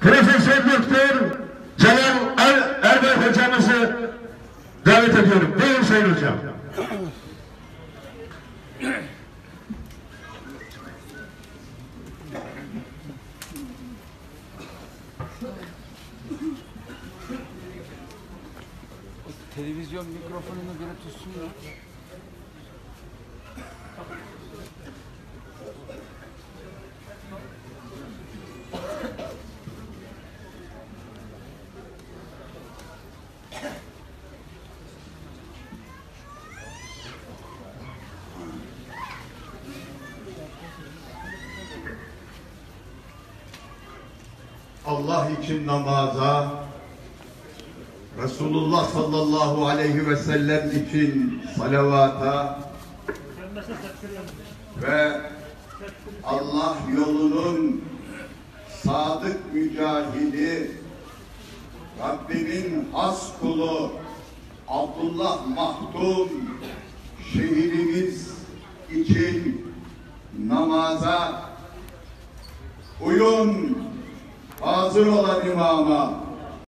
Profesör Doktor Celal Erbay hocamızı davet ediyorum. Buyurun Sayın Hocam. Televizyon mikrofonunu biri tutsun ya. Allah için namaza, Resulullah sallallahu aleyhi ve sellem için salavata ve Allah yolunun sadık mücahidi, Rabbimin has kulu Abdullah Mahdum şehidimiz için namaza uyun, hazır olan imama,